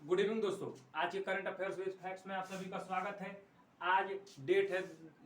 Good evening दोस्तों। आज के करंट अफेयर्स विद फैक्ट्स में आप सभी का स्वागत है। आज डेट है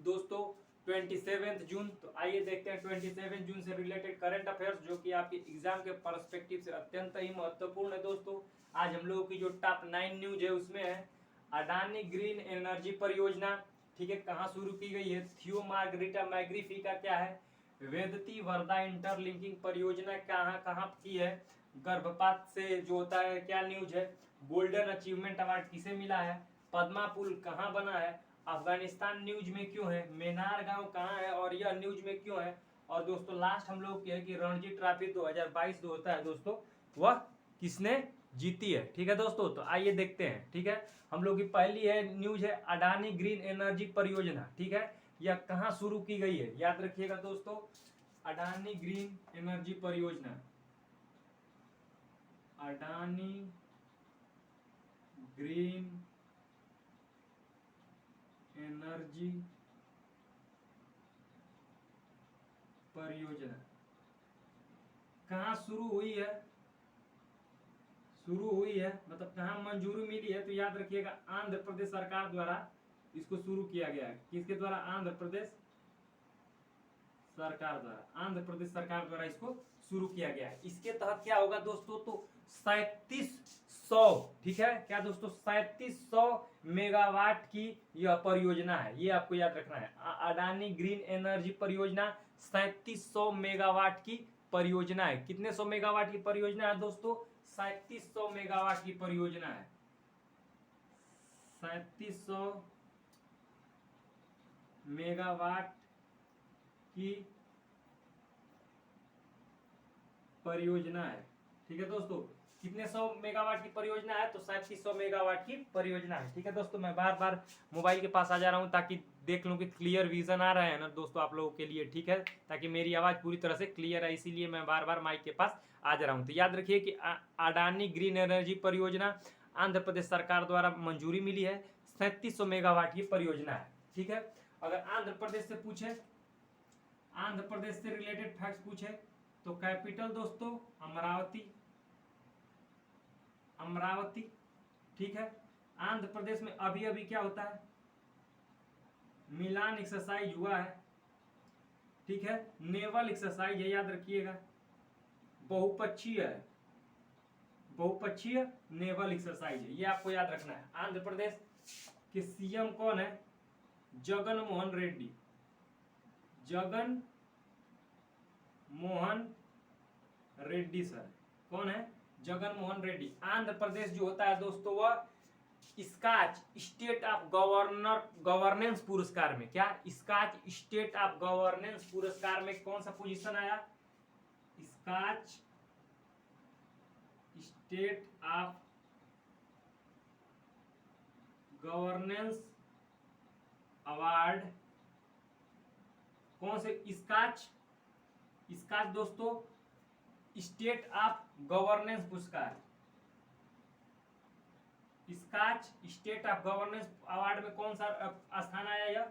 दोस्तों 27 जून। तो आइए देखते हैं 27 जून से रिलेटेड करंट अफेयर्स जो कि आपके एग्जाम के पर्सपेक्टिव से अत्यंत ही महत्वपूर्ण है दोस्तों। आज हम लोगों की जो टॉप 9 न्यूज है उसमें है अडानी ग्रीन एनर्जी परियोजना, ठीक है, कहाँ शुरू की गई है। थियो मार्गरीटा मैग्निफिका क्या है। वेदती वर्धा इंटरलिंकिंग परियोजना कहाँ कहाँ की है। गर्भपात से जो होता है क्या न्यूज है। गोल्डन अचीवमेंट अवार्ड किसे मिला है। पद्मा पुल कहाँ बना है। अफगानिस्तान न्यूज में क्यों है। मेनार गांव कहाँ है और यह न्यूज में क्यों है। और दोस्तों लास्ट हम लोग है कि रणजी ट्रॉफी 2022 जो होता है दोस्तों वह किसने जीती है। ठीक है दोस्तों, तो आइए देखते हैं। ठीक है, हम लोग की पहली है न्यूज है अडानी ग्रीन एनर्जी परियोजना। ठीक है, यह कहाँ शुरू की गई है, याद रखिएगा दोस्तों। अडानी ग्रीन एनर्जी परियोजना, अडानी ग्रीन एनर्जी परियोजना कहाँ शुरू हुई है, मतलब कहाँ मंजूरी मिली है। तो याद रखिएगा आंध्र प्रदेश सरकार द्वारा इसको शुरू किया गया है। किसके द्वारा, आंध्र प्रदेश सरकार द्वारा इसको शुरू किया गया है। इसके तहत क्या होगा दोस्तों, तो 3700, ठीक है क्या दोस्तों, 3700 मेगावाट की यह परियोजना है। ये आपको याद रखना है। अडानी ग्रीन एनर्जी परियोजना 3700 मेगावाट की परियोजना है। कितने 100 मेगावाट की परियोजना है दोस्तों, 3700 मेगावाट की परियोजना है। 3700 मेगावाट की परियोजना है। ठीक है दोस्तों, कितने 100 मेगावाट की परियोजना है, तो 3700 मेगावाट की परियोजना है। ठीक है दोस्तों, मैं बार बार मोबाइल के पास आ जा रहा हूं ताकि देख लूं कि क्लियर विजन आ रहा है ना दोस्तों आप लोगों के लिए। ठीक है, ताकि मेरी आवाज पूरी तरह से क्लियर है, इसीलिए मैं बार बार माइक के पास आ जा रहा हूं। तो याद रखिए कि अडानी ग्रीन एनर्जी परियोजना आंध्र प्रदेश सरकार द्वारा मंजूरी मिली है। 3700 मेगावाट की परियोजना है। ठीक है, अगर आंध्र प्रदेश से पूछे, आंध्र प्रदेश से रिलेटेड फैक्ट्स पूछे तो कैपिटल दोस्तों अमरावती। ठीक है, आंध्र प्रदेश में अभी अभी क्या होता है, मिलान एक्सरसाइज हुआ है। ठीक है, नेवल एक्सरसाइज है, याद रखिएगा। बहुपक्षीय नेवल एक्सरसाइज है, ये आपको याद रखना है। आंध्र प्रदेश के सीएम कौन है, जगन मोहन रेड्डी सर। कौन है, जगन मोहन रेड्डी। आंध्र प्रदेश जो होता है दोस्तों वह स्कॉच स्टेट ऑफ गवर्नेंस पुरस्कार में, क्या स्कॉच स्टेट ऑफ गवर्नेंस पुरस्कार में कौन सा पोजीशन आया, Skoch state of governance award. कौन से स्कॉच दोस्तों स्टेट ऑफ गवर्नेंस पुरस्कार, Skoch state of governance award में कौन सा स्थान आया, यह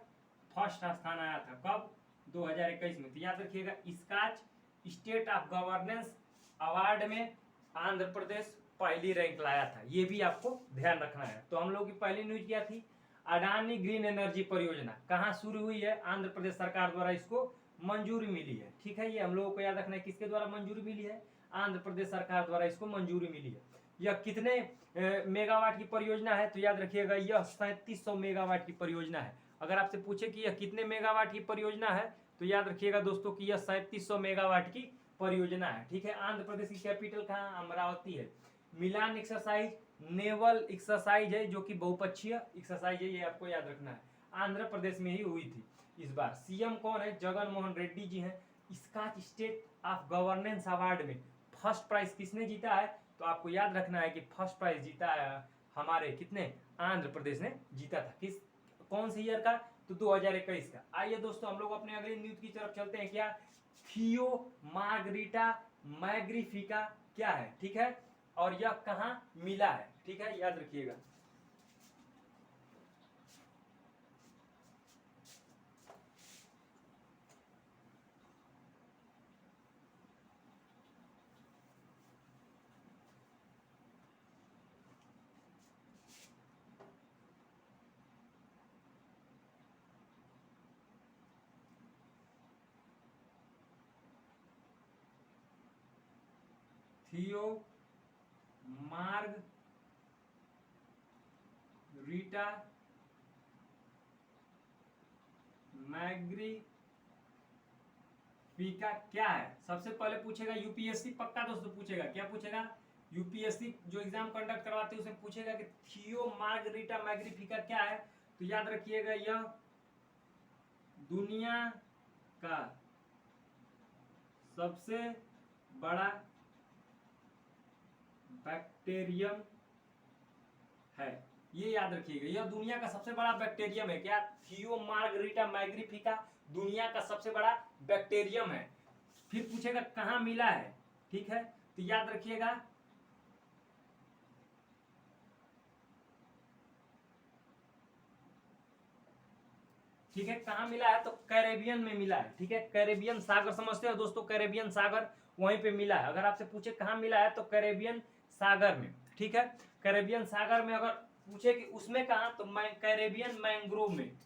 फर्स्ट स्थान आया था। कब, 2021 में। तो याद रखिएगा Skoch state of governance award में आंध्र प्रदेश पहली रैंक लाया था। ये भी आपको ध्यान रखना है। तो हम लोग की पहली न्यूज क्या थी, अडानी ग्रीन एनर्जी परियोजना कहाँ शुरू हुई है, आंध्र प्रदेश सरकार द्वारा इसको मंजूरी मिली है। ठीक है, ये हम लोगों को याद रखना है, किसके द्वारा मंजूरी मिली है, आंध्र प्रदेश सरकार द्वारा इसको मंजूरी मिली है। यह कितने मेगावाट की परियोजना है, तो याद रखिएगा यह 3700 मेगावाट की परियोजना है। अगर आपसे पूछे कि यह कितने मेगावाट की परियोजना है, तो याद रखिएगा दोस्तों कि यह 3700 मेगावाट की परियोजना है। ठीक है, आंध्र प्रदेश की कैपिटल कहाँ, अमरावती है। मिलान एक्सरसाइज नेवल एक्सरसाइज है जो कि बहुपक्षीय एक्सरसाइज है, ये आपको याद रखना है। आंध्र प्रदेश में ही हुई थी इस बार। सीएम कौन है, जगन मोहन रेड्डी जी हैं। Skoch state of governance award में फर्स्ट प्राइज किसने जीता है, तो आपको याद रखना है कि फर्स्ट प्राइज जीता है हमारे कितने, आंध्र प्रदेश ने जीता था। किस, कौन से ईयर का, तो 2021 का। आइए दोस्तों हम लोग अपने अगले न्यूज की तरफ चलते हैं। क्या, थियो मार्गरीटा मैग्निफिका क्या है, ठीक है, और यह कहां मिला है। ठीक है, याद रखिएगा। थियो मार्गरीटा मैग्निफिका क्या है? सबसे पहले पूछेगा यूपीएससी, पक्का दोस्तों पूछेगा। क्या पूछेगा? यूपीएससी जो एग्जाम कंडक्ट करवाते हैं उसमें पूछेगा कि थियो मार्गरीटा मैग्निफिका क्या है। तो याद रखिएगा यह दुनिया का सबसे बड़ा बैक्टीरियम है। ये याद रखिएगा, यह दुनिया का सबसे बड़ा बैक्टीरियम है। क्या? थियो मार्गरीटा मैग्निफिका दुनिया का सबसे बड़ा बैक्टीरियम है। फिर पूछेगा कहाँ मिला है, ठीक है? तो याद रखिएगा ठीक है, कहाँ मिला है? तो कैरेबियन में मिला है, ठीक है? कैरेबियन सागर समझते हो दोस्तों, कैरेबियन सागर वहीं पे मिला है। अगर आपसे पूछे कहाँ मिला है तो कैरेबियन सागर में, ठीक है? कैरेबियन सागर में अगर पूछे कि उसमें कहाँ, तो कैरेबियन मैंग्रोव में,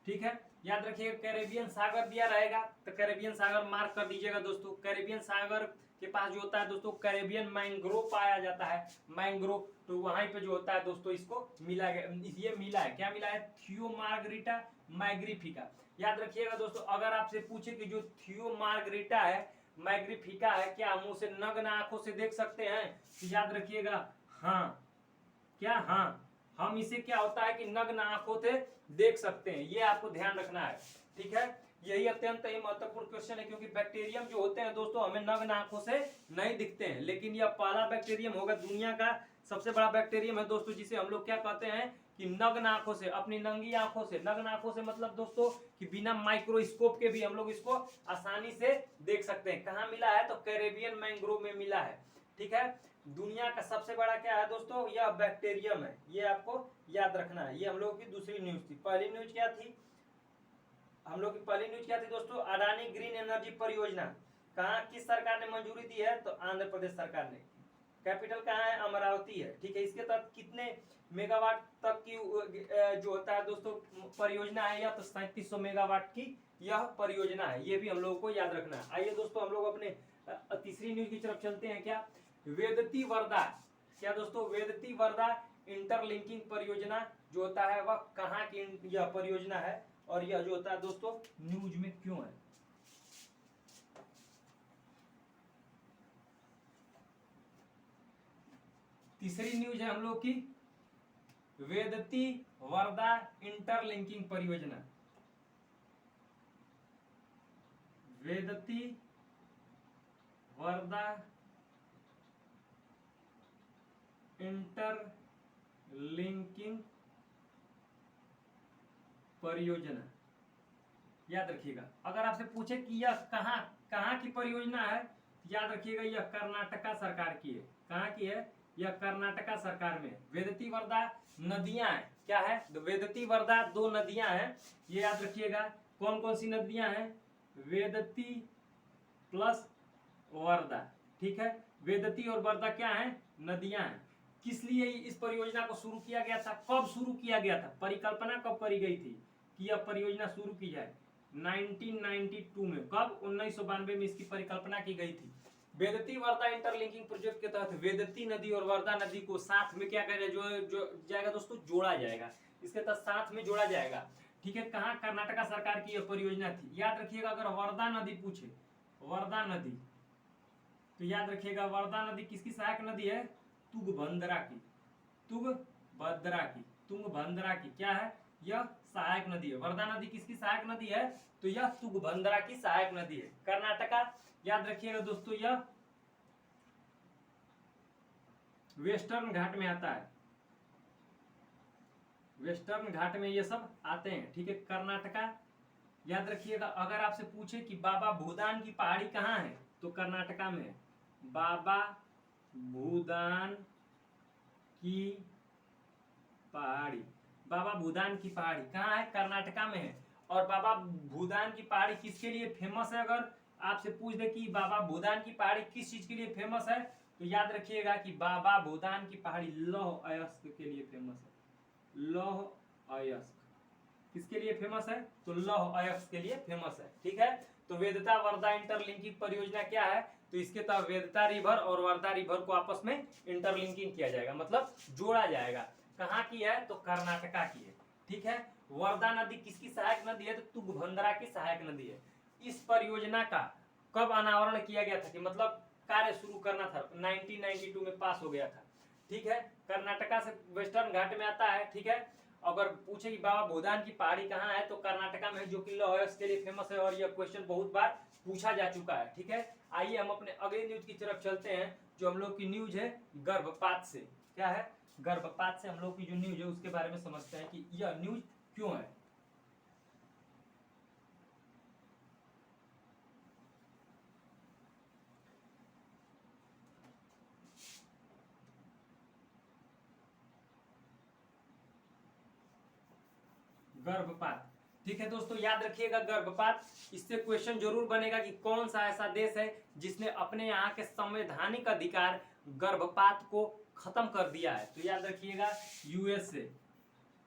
ठीक है? याद रखिएगा कैरेबियन सागर दिया रहेगा तो कैरेबियन सागर मार्क कर दीजिएगा दोस्तों। कैरेबियन सागर के पास जो होता है दोस्तों कैरेबियन मैंग्रोव पाया जाता है, मैंग्रोव। तो वहां पे जो होता है दोस्तों इसको मिला गया, ये मिला है, क्या मिला है? थियो मार्गरीटा मैग्निफिका। याद रखिएगा दोस्तों, अगर आपसे पूछे कि जो थियो मार्गरीटा है मैग्निफिका है, क्या हम उसे नग्न आंखों से देख सकते हैं? तो याद रखिएगा हाँ, क्या? हाँ, हम इसे क्या होता है कि नग्न आंखों से देख सकते हैं, ये आपको ध्यान रखना है, ठीक है? यही अत्यंत ही महत्वपूर्ण क्वेश्चन है, क्योंकि बैक्टीरियम जो होते हैं दोस्तों हमें नग्न आंखों से नहीं दिखते हैं, लेकिन यह पहला बैक्टीरियम होगा, दुनिया का सबसे बड़ा बैक्टीरियम है दोस्तों, जिसे हम लोग क्या कहते हैं कि नग्न आंखों से, अपनी नंगी आंखों से, नग्न आंखों से मतलब दोस्तों कि बिना माइक्रोस्कोप के भी हम लोग इसको आसानी से देख सकते हैं। कहाँ मिला है? तो कैरेबियन मैंग्रोव में मिला है, ठीक है? दुनिया का सबसे बड़ा क्या है दोस्तों? यह बैक्टीरियम है, ये आपको याद रखना है। ये हम लोगों की दूसरी न्यूज थी। पहली न्यूज क्या थी? हम लोग की पहली न्यूज क्या थी दोस्तों? अडानी ग्रीन एनर्जी परियोजना कहाँ, किस सरकार ने मंजूरी दी है? तो आंध्र प्रदेश सरकार ने। कैपिटल कहाँ है? अमरावती है, ठीक है? इसके तहत कितने मेगावाट तक की जो होता है दोस्तों परियोजना है? यह तो 3700 मेगावाट की यह परियोजना है, ये भी हम लोगों को याद रखना है। आइए दोस्तों हम लोग अपने तीसरी न्यूज की तरफ चलते हैं। क्या? वेदती वर्धा, क्या दोस्तों? वेदती वर्धा इंटरलिंकिंग परियोजना जो होता है वह कहाँ की यह परियोजना है, और यह जो होता है दोस्तों न्यूज में क्यों है? तीसरी न्यूज है हम लोग की वेदती वर्धा इंटरलिंकिंग परियोजना। वेदती वर्धा इंटरलिंकिंग परियोजना, याद रखिएगा। अगर आपसे पूछे कि यह कहाँ कहाँ की परियोजना है, याद रखिएगा यह कर्नाटका सरकार की है। कहाँ की है? यह कर्नाटका सरकार में। वेदती वर्धा नदियां हैं, क्या है? वेदती वर्धा दो नदियां हैं, ये याद रखिएगा। कौन कौन सी नदियां हैं? वेदती प्लस वर्धा, ठीक है? वेदती और वर्धा क्या है? नदियां हैं। किस लिए इस परियोजना को शुरू किया गया था? कब शुरू किया गया था? परिकल्पना कब करी गई थी कि यह परियोजना शुरू की जाए? 1992 में। कब? 1992 में इसकी परिकल्पना की गई थी। वेदती वर्धा इंटरलिंकिंग प्रोजेक्ट के तहत वेदती नदी और वर्धा नदी को साथ में क्या करें जो जाएगा दोस्तों? जोड़ा जाएगा, इसके तहत साथ में जोड़ा जाएगा, ठीक है? कहाँ? कर्नाटका सरकार की यह परियोजना थी। याद रखिएगा अगर वर्धा नदी पूछे, वर्धा नदी, तो याद रखिएगा वर्धा नदी किसकी सहायक नदी है? तुंगभद्रा की, तुंगभद्रा की, तुंगभद्रा की क्या है? यह सहायक नदी है। वर्धा नदी किसकी सहायक नदी है? तो यह तुंगभद्रा की सहायक नदी है। कर्नाटका, याद रखिएगा दोस्तों यह वेस्टर्न घाट में आता है, वेस्टर्न घाट में ये सब आते हैं, ठीक है? कर्नाटका। याद रखिएगा अगर आपसे पूछे कि बाबा भूदान की पहाड़ी कहाँ है, तो कर्नाटका में है। बाबा भूदान की पहाड़ी, बाबा भूदान की पहाड़ी कहाँ है? कर्नाटका में है। और बाबा भूदान की पहाड़ी किसके लिए फेमस है? अगर आपसे पूछ दे कि बाबा भूदान की पहाड़ी किस चीज के लिए फेमस है, तो याद रखिएगा कि बाबा भूदान की पहाड़ी लौह अयस्क के लिए फेमस है। लौह अयस्क किसके लिए फेमस है? तो लौह अयस्क के लिए फेमस है, ठीक है? तो वेदता वर्धा इंटरलिंकिंग परियोजना क्या है, तो इसके तहत वेदता रिवर और वर्धा रिवर को आपस में इंटरलिंकिंग किया जाएगा, मतलब जोड़ा जाएगा। कहाँ की है, तो कर्नाटका की है। ठीक है, वर्धा नदी किसकी सहायक नदी है, तो तुंगभद्रा की सहायक नदी है। इस परियोजना का कब अनावरण किया गया था, कि मतलब कार्य शुरू करना था, 1992 में पास हो गया था। ठीक है, कर्नाटका से वेस्टर्न घाट में आता है। ठीक है, अगर पूछे कि बाबा भूदान की पहाड़ी कहाँ है, तो कर्नाटका में है, जो कि लॉयर्स के लिए फेमस है, और यह क्वेश्चन बहुत बार पूछा जा चुका है। ठीक है, आइए हम अपने अगले न्यूज की तरफ चलते हैं, जो हम लोग की न्यूज है गर्भपात से। क्या है, गर्भपात से हम लोग की जो न्यूज है उसके बारे में समझते हैं कि यह न्यूज क्यों है। गर्भपात, ठीक है दोस्तों, याद रखिएगा गर्भपात, इससे क्वेश्चन जरूर बनेगा कि कौन सा ऐसा देश है जिसने अपने यहाँ के संवैधानिक अधिकार गर्भपात को खत्म कर दिया है। तो याद रखिएगा USA,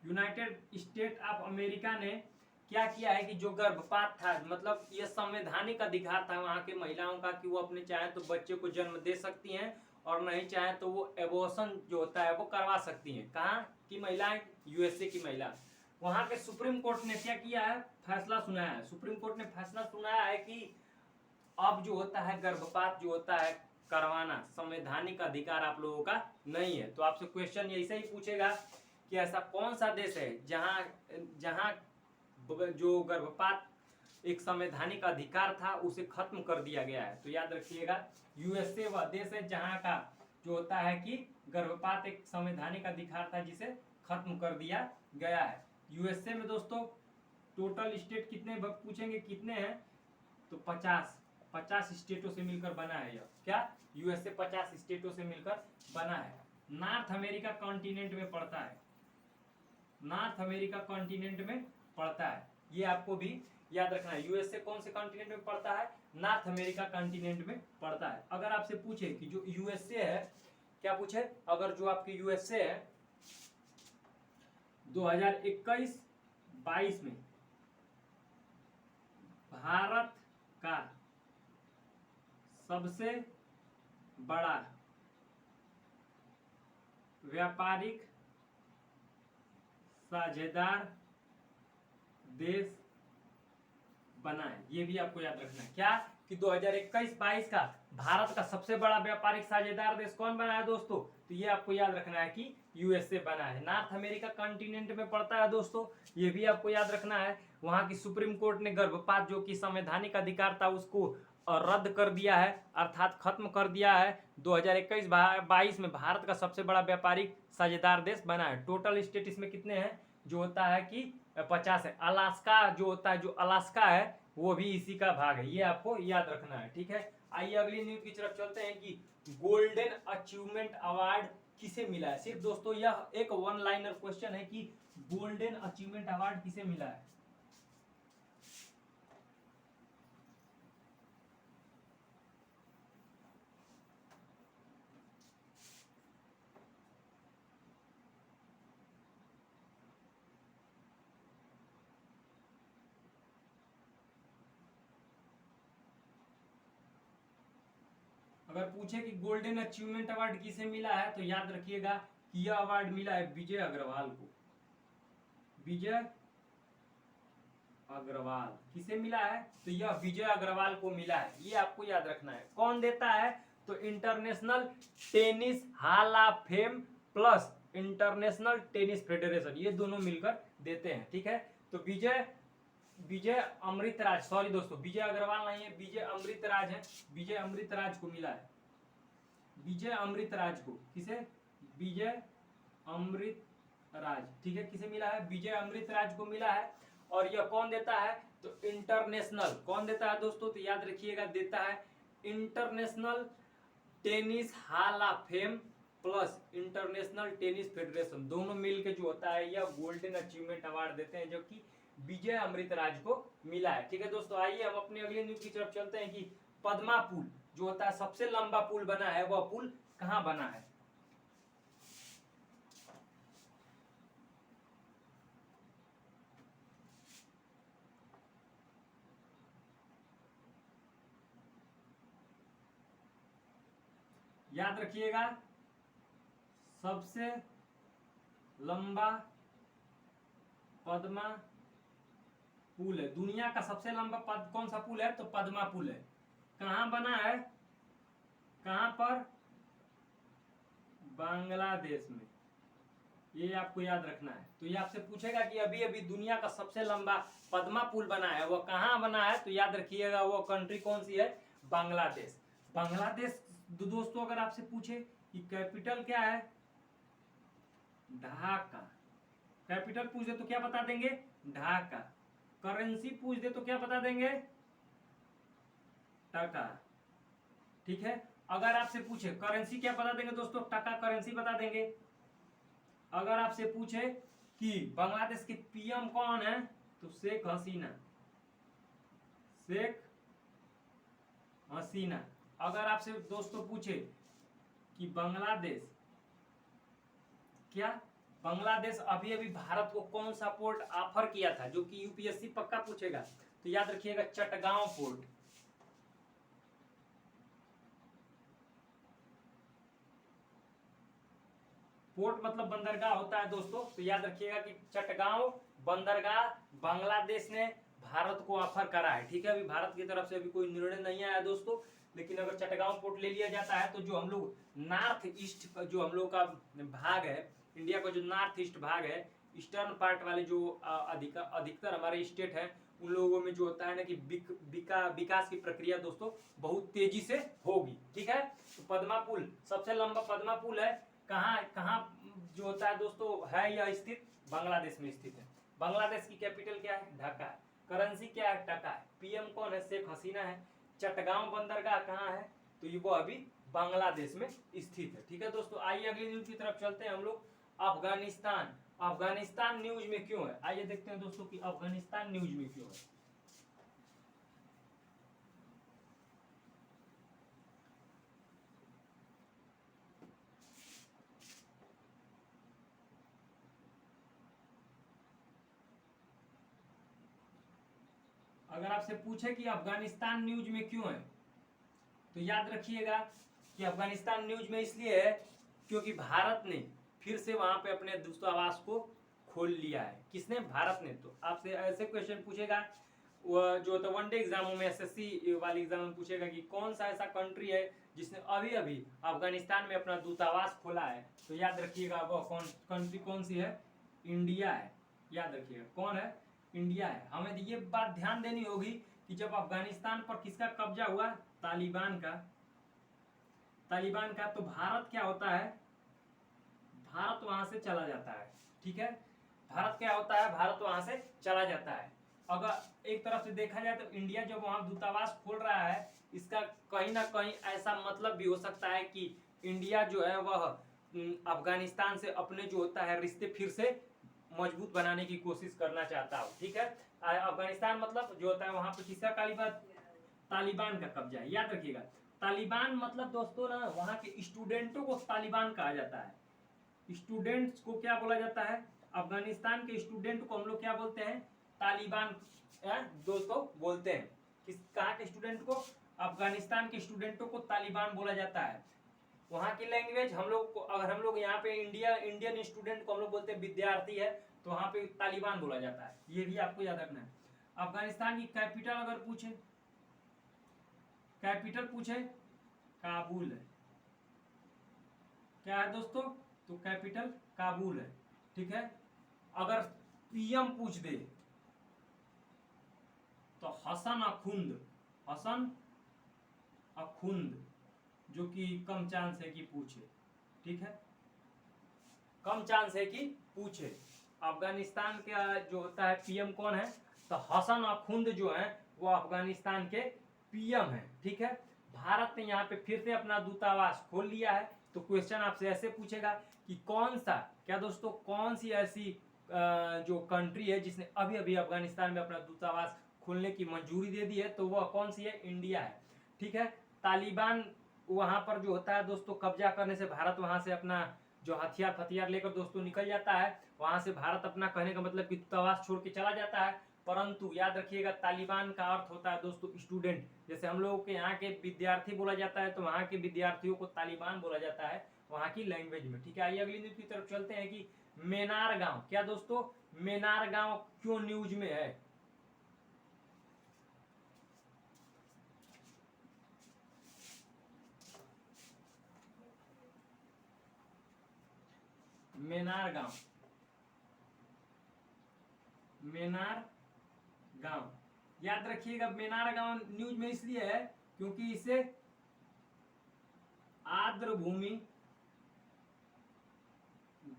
United state of America ने क्या किया है कि जो गर्भपात था, मतलब ये संवैधानिक अधिकार था वहाँ के महिलाओं का कि वो अपने चाहे तो बच्चे को जन्म दे सकती हैं, और नहीं चाहे तो वो एबॉर्शन जो होता है वो करवा सकती हैं। कहाँ की महिलाएं, यूएसए की महिला। वहां के सुप्रीम कोर्ट ने क्या किया है, फैसला सुनाया है। सुप्रीम कोर्ट ने फैसला सुनाया है कि अब जो होता है गर्भपात जो होता है करवाना संवैधानिक अधिकार आप लोगों का नहीं है। तो आपसे क्वेश्चन ऐसे ही पूछेगा कि ऐसा कौन सा देश है जहां जहां जो गर्भपात एक संवैधानिक अधिकार था उसे खत्म कर दिया गया है। तो याद रखिएगा यूएसए वह देश है जहां का जो होता है कि गर्भपात एक संवैधानिक अधिकार था जिसे खत्म कर दिया गया है। यूएसए में दोस्तों टोटल स्टेट कितने पूछेंगे कितने हैं, तो 50 स्टेटों से मिलकर बना है यह। क्या, यूएसए 50 स्टेटों से मिलकर बना है। नॉर्थ अमेरिका कॉन्टिनेंट में पड़ता है, नॉर्थ अमेरिका कॉन्टिनेंट में पड़ता है, ये आपको भी याद रखना है। यूएसए कौन से कॉन्टिनेंट में पड़ता है, नॉर्थ अमेरिका कॉन्टिनेंट में पड़ता है। अगर आपसे पूछे कि जो यूएसए है, क्या पूछे, अगर जो आपके यूएसए है 2021-22 में भारत का सबसे बड़ा व्यापारिक साझेदार देश बना है, ये भी आपको याद रखना है। क्या, कि 2021-22 का भारत का सबसे बड़ा व्यापारिक साझेदार देश कौन बना है दोस्तों, तो ये आपको याद रखना है कि यूएसए बना है। नॉर्थ अमेरिका कॉन्टिनेंट में पड़ता है दोस्तों, ये भी आपको याद रखना है। वहां की सुप्रीम कोर्ट ने गर्भपात जो कि संवैधानिक अधिकार था उसको रद्द कर दिया है, अर्थात खत्म कर दिया है। 2021-22 में भारत का सबसे बड़ा व्यापारिक साझेदार देश बना है। टोटल स्टेट इसमें कितने हैं, जो होता है कि 50 है। अलास्का जो होता है, जो अलास्का है वो भी इसी का भाग है, ये आपको याद रखना है। ठीक है, आइए अगली न्यूज की तरफ चलते हैं कि गोल्डन अचीवमेंट अवार्ड किसे मिला है। सिर्फ दोस्तों यह एक वन लाइनर क्वेश्चन है कि गोल्डन अचीवमेंट अवार्ड किसे मिला है। अगर पूछे कि गोल्डन अचीवमेंट अवार्ड किसे मिला है, तो याद रखिएगा कि यह अवार्ड मिला है विजय अग्रवाल को। विजय अग्रवाल किसे मिला है, तो यह विजय अग्रवाल को मिला है, ये आपको याद रखना है। कौन देता है, तो international tennis hall of fame plus international tennis federation, ये दोनों मिलकर देते हैं। ठीक है, तो विजय अमृतराज, सॉरी दोस्तों विजय अग्रवाल नहीं है, विजय अमृतराज है। विजय अमृतराज को मिला है, विजय अमृतराज को, किसे, विजय अमृतराज। ठीक है, किसे मिला है, विजय अमृतराज को मिला है। और यह कौन देता है, तो इंटरनेशनल, कौन देता है दोस्तों, तो याद रखिएगा देता है international tennis hall of fame plus international tennis federation, दोनों मिलकर जो होता है यह गोल्डन अचीवमेंट अवार्ड देते हैं, जो कि विजय अमृतराज को मिला है। ठीक है दोस्तों, आइए हम अपने अगले न्यूज की तरफ चलते हैं कि पद्मा पुल जो होता है सबसे लंबा पुल बना है, वह पुल कहां बना है। याद रखिएगा सबसे लंबा पद्मा पुल है, दुनिया का सबसे लंबा कौन सा पुल है, तो पद्मा पुल है। कहां बना है, कहां पर, बांग्लादेश में। ये आपको याद रखना है। तो ये आपसे पूछेगा कि अभी अभी दुनिया का सबसे लंबा पद्मा पुल बना है, वो कहां बना है, तो याद रखिएगा वो कंट्री कौन सी है, बांग्लादेश। बांग्लादेश दोस्तों अगर आपसे पूछे कि कैपिटल क्या है, ढाका। कैपिटल पूछ दे तो क्या बता देंगे, ढाका। करेंसी पूछ दे तो क्या बता देंगे, टका। ठीक है, अगर आपसे पूछे करेंसी क्या बता देंगे दोस्तों, टका करेंसी बता देंगे। अगर आपसे पूछे कि बांग्लादेश के पीएम कौन है, तो शेख हसीना, शेख हसीना। अगर आपसे दोस्तों पूछे कि बांग्लादेश क्या, बांग्लादेश अभी अभी भारत को कौन सा पोर्ट ऑफर किया था, जो कि यूपीएससी पक्का पूछेगा, तो याद रखिएगा चटगांव पोर्ट। पोर्ट मतलब बंदरगाह होता है दोस्तों, तो याद रखिएगा कि चटगांव बंदरगाह बांग्लादेश ने भारत को ऑफर करा है। ठीक है, अभी भारत की तरफ से अभी कोई निर्णय नहीं आया दोस्तों, लेकिन अगर चटगांव पोर्ट ले लिया जाता है तो जो हम लोग नॉर्थ ईस्ट जो हम लोग का भाग है, इंडिया का जो नॉर्थ ईस्ट भाग है, ईस्टर्न पार्ट वाले जो अधिकतर हमारे स्टेट है, उन लोगों में जो होता है ना कि विकास की प्रक्रिया दोस्तों बहुत तेजी से होगी। ठीक है, तो पद्मा पुल सबसे लंबा पद्मा पुल है, कहाँ कहाँ जो होता है दोस्तों है, यह स्थित बांग्लादेश में स्थित है। बांग्लादेश की कैपिटल क्या है, ढाका है। करेंसी क्या है, टका है। पीएम कौन है, शेख हसीना है। चटगांव बंदरगाह कहाँ है, तो ये वो अभी बांग्लादेश में स्थित है। ठीक है दोस्तों, आइए अगली न्यूज की तरफ चलते हैं हम लोग। अफगानिस्तान, अफगानिस्तान न्यूज में क्यों है, आइए देखते हैं दोस्तों कि अफगानिस्तान न्यूज में क्यों है। अगर आपसे पूछे कि अफगानिस्तान न्यूज में क्यों है, तो याद रखिएगा कि अफगानिस्तान न्यूज में इसलिए है क्योंकि भारत ने फिर से वहां पे अपने दूतावास को खोल लिया है। किसने, भारत ने। तो आपसे ऐसे क्वेश्चन पूछेगा जो तो वनडे एग्जामों में, एसएससी वाले एग्जाम में पूछेगा कि कौन सा ऐसा कंट्री है जिसने अभी अभी अफगानिस्तान में अपना दूतावास खोला है, तो याद रखिएगा वह कंट्री कौन सी है, इंडिया है। याद रखिएगा कौन है, इंडिया है। हमें ये बात ध्यान देनी होगी कि जब अफगानिस्तान पर किसका कब्जा हुआ, तालिबान का, तालिबान का, तो भारत क्या होता है, भारत वहां से चला जाता है। ठीक है, भारत क्या होता है, भारत वहां से चला जाता है। अगर एक तरफ से देखा जाए तो इंडिया जब वहां दूतावास खोल रहा है, इसका कहीं ना कहीं ऐसा मतलब भी हो सकता है कि इंडिया जो है वह अफगानिस्तान से अपने जो होता है रिश्ते फिर से मजबूत बनाने की कोशिश करना चाहता हूँ। ठीक है, अफगानिस्तान मतलब जो होता है वहां पर किसका तालिबान का कब्जा है। याद रखिएगा, तालिबान मतलब दोस्तों ना वहां के स्टूडेंटों को तालिबान कहा जाता है। स्टूडेंट्स को क्या बोला जाता है, अफगानिस्तान के स्टूडेंट को हम लोग क्या बोलते हैं, तालिबान दोस्तों बोलते हैं। किस कहाँ के स्टूडेंट को, अफगानिस्तान के स्टूडेंटों को तालिबान बोला जाता है। वहाँ की लैंग्वेज हम लोग को, अगर हम लोग यहाँ पे इंडियन स्टूडेंट को हम लोग बोलते हैं विद्यार्थी है, तो वहाँ पे तालिबान बोला जाता है। ये भी आपको याद रखना है। अफगानिस्तान की कैपिटल अगर पूछे, कैपिटल पूछे, काबुल है। क्या है दोस्तों, तो कैपिटल काबुल है। ठीक है, अगर पीएम पूछ दे तो हसन अखुंद, हसन अखुंद, जो कि कम चांस है कि पूछे। ठीक है, कम चांस है कि पूछे। अफगानिस्तान का जो होता है पीएम कौन है, तो हसन अखुंद जो है वो अफगानिस्तान के पीएम है। ठीक है, भारत ने यहाँ पे फिर से अपना दूतावास खोल लिया है। तो क्वेश्चन आपसे ऐसे पूछेगा कि कौन सा, क्या दोस्तों, कौन सी ऐसी जो कंट्री है जिसने अभी अभी अफगानिस्तान में अपना दूतावास खोलने की मंजूरी दे दी है, तो वह कौन सी है, इंडिया है। ठीक है, तालिबान वहां पर जो होता है दोस्तों कब्जा करने से भारत वहां से अपना जो हथियार लेकर दोस्तों निकल जाता है। वहां से भारत अपना, कहने का मतलब कि दूतावास छोड़ के चला जाता है। परंतु याद रखिएगा तालिबान का अर्थ होता है दोस्तों स्टूडेंट। जैसे हम लोगों के यहाँ के विद्यार्थी बोला जाता है तो वहाँ के विद्यार्थियों को तालिबान बोला जाता है वहाँ की लैंग्वेज में। ठीक है, आइए अगली न्यूज की तरफ चलते हैं कि मेनार गांव, क्या दोस्तों मेनार गांव क्यों न्यूज में है। मेनार गांव, मेनार गांव याद रखिएगा मेनार गांव न्यूज में इसलिए है क्योंकि इसे आर्द्र भूमि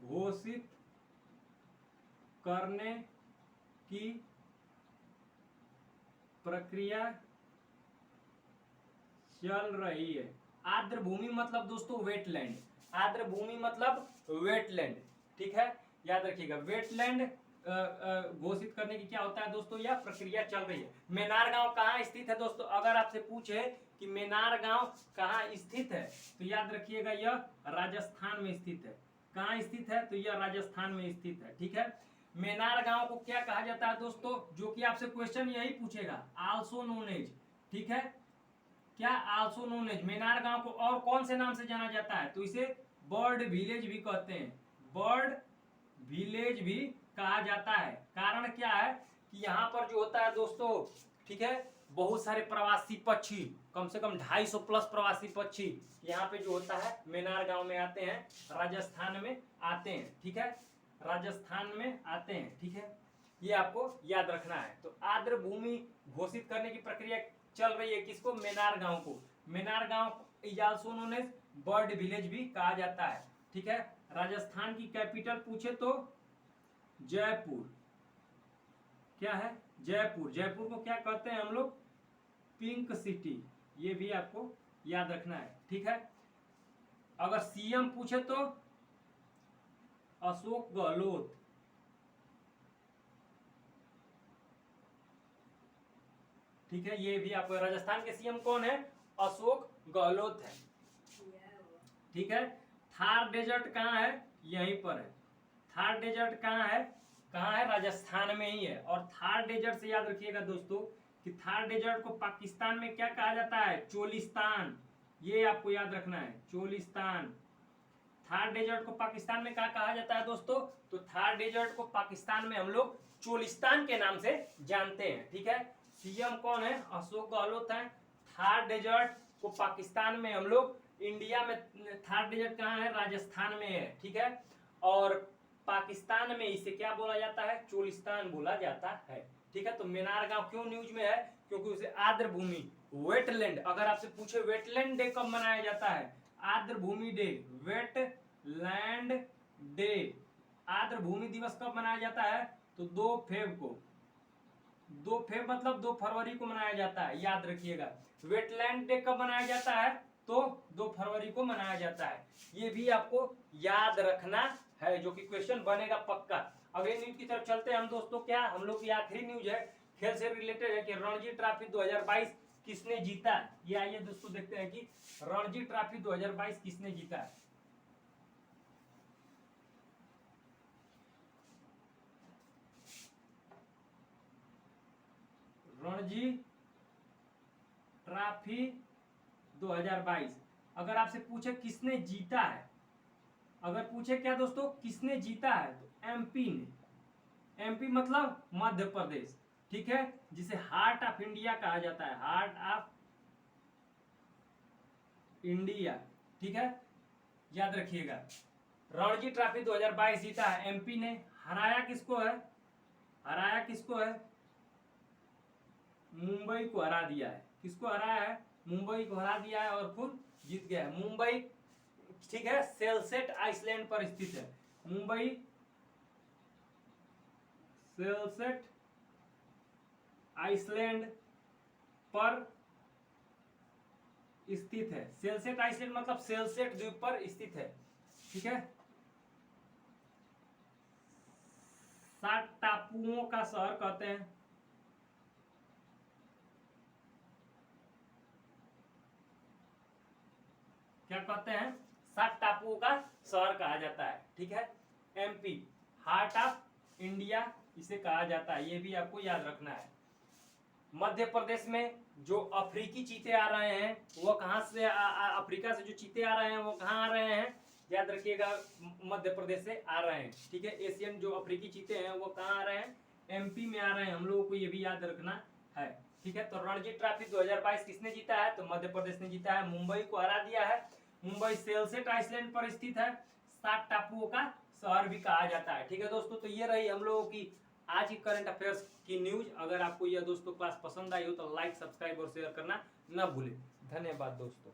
घोषित करने की प्रक्रिया चल रही है। आर्द्र भूमि मतलब दोस्तों वेटलैंड, आर्द्र भूमि मतलब वेटलैंड। ठीक है, याद रखिएगा वेटलैंड घोषित करने की क्या होता है दोस्तों, यह प्रक्रिया चल रही है। मेनार गांव कहाँ स्थित है दोस्तों, अगर आपसे पूछे कि मेनार गांव कहाँ स्थित है तो याद रखिएगा यह राजस्थान में स्थित है। कहाँ स्थित है तो यह राजस्थान में स्थित है। ठीक है, मेनार गांव को क्या कहा जाता है दोस्तों, जो कि आपसे क्वेश्चन यही पूछेगा, आल्सो नोन एज। ठीक है, क्या आल्सो नोन एज, मेनार गांव को और कौन से नाम से जाना जाता है तो इसे बर्ड विलेज भी कहते हैं, बर्ड विलेज भी कहा जाता है। कारण क्या है कि यहाँ पर जो होता है दोस्तों, ठीक है, बहुत सारे प्रवासी पक्षी, कम से कम 250 प्लस प्रवासी पक्षी यहाँ पे जो होता है मेनार गांव में आते हैं, राजस्थान में आते हैं। ठीक है, राजस्थान में आते हैं। ठीक है, ये आपको याद रखना है। तो आर्द्र भूमि घोषित करने की प्रक्रिया चल रही है किसको, मेनार गांव को। मेनार गांव is also known as bird village भी कहा जाता है। ठीक है, राजस्थान की कैपिटल पूछे तो जयपुर, क्या है जयपुर। जयपुर को क्या कहते हैं हम लोग, पिंक सिटी, ये भी आपको याद रखना है। ठीक है, अगर सीएम पूछे तो अशोक गहलोत। ठीक है, ये भी आपको, राजस्थान के सीएम कौन है, अशोक गहलोत है। ठीक है, थार डेजर्ट कहाँ है, यहीं पर है। थार डेजर्ट कहाँ है, कहाँ है, राजस्थान में ही है। और थार डेजर्ट से याद रखिएगा दोस्तों कि थार डेजर्ट को पाकिस्तान में क्या कहा जाता है, चोलिस्तान, ये आपको याद रखना है, चोलिस्तान। थार डेजर्ट को पाकिस्तान में क्या कहा जाता है दोस्तों, तो थार डेजर्ट को पाकिस्तान में हम लोग चोलिस्तान के नाम से जानते हैं। ठीक है, सीएम कौन है, अशोक गहलोत है। थार डेजर्ट को पाकिस्तान में हम लोग, इंडिया में थार डेजर्ट कहाँ है, राजस्थान में है। ठीक है, और पाकिस्तान में इसे क्या बोला जाता है, चोलिस्तान बोला जाता है। ठीक है, तो मेनार गांव क्यों न्यूज में है, क्योंकि उसे आर्द्र भूमि वेटलैंड, अगर आपसे पूछे वेटलैंड डे कब मनाया जाता है, आर्द्र भूमि डे, वेटलैंड डे, आर्द्र भूमि दिवस कब मनाया जाता है तो 2 फेब को, 2 फेब मतलब 2 फरवरी को मनाया जाता है। याद रखिएगा वेटलैंड डे कब मनाया जाता है तो 2 फरवरी को मनाया जाता है। ये भी आपको याद रखना है, जो कि क्वेश्चन बनेगा पक्का। अगले न्यूज की तरफ चलते हैं हम दोस्तों, क्या हम लोग की आखिरी न्यूज है, खेल से रिलेटेड है कि रणजी ट्रॉफी 2022 किसने जीता। ये आइए दोस्तों देखते हैं कि रणजी ट्रॉफी 2022 किसने जीता है। रणजी ट्रॉफी 2022 अगर आपसे पूछे किसने जीता है, अगर पूछे क्या दोस्तों किसने जीता है तो एमपी ने। एमपी मतलब मध्य प्रदेश। ठीक है, जिसे हार्ट ऑफ इंडिया कहा जाता है, हार्ट ऑफ इंडिया। ठीक है, याद रखिएगा रणजी ट्रॉफी 2022 जीता है एमपी ने। हराया किसको है, हराया किसको है, मुंबई को हरा दिया है। किसको हराया है, मुंबई को हरा दिया है और खुद जीत गया है मुंबई। ठीक है, सेलसेट आइसलैंड पर स्थित है मुंबई, सेलसेट आइसलैंड पर स्थित है। सेलसेट आइसलैंड मतलब सेलसेट द्वीप पर स्थित है। ठीक है, 7 टापुओं का शहर कहते हैं। क्या कहते हैं, 7 टापुओं का शहर कहा जाता है। ठीक है, एमपी हार्ट ऑफ इंडिया इसे कहा जाता है, ये भी आपको याद रखना है। मध्य प्रदेश में जो अफ्रीकी चीते आ रहे हैं वो कहाँ से अफ्रीका से जो चीते आ रहे हैं वो कहाँ आ रहे हैं, याद रखिएगा मध्य प्रदेश से आ रहे हैं, ठीक है। एशियन जो अफ्रीकी चीते हैं वो कहाँ आ रहे हैं, एमपी में आ रहे हैं, हम लोगों को ये भी याद रखना है, ठीक है। तो रणजी ट्रॉफी 2022 किसने जीता है, तो मध्य प्रदेश ने जीता है, मुंबई को हरा दिया है। मुंबई सेलसेट आइसलैंड पर स्थित है, 7 टापुओं का शहर भी कहा जाता है, ठीक है दोस्तों। तो ये रही हम लोगों की आज की करंट अफेयर्स की न्यूज। अगर आपको यह दोस्तों क्लास पसंद आई हो तो लाइक, सब्सक्राइब और शेयर करना न भूलें। धन्यवाद दोस्तों।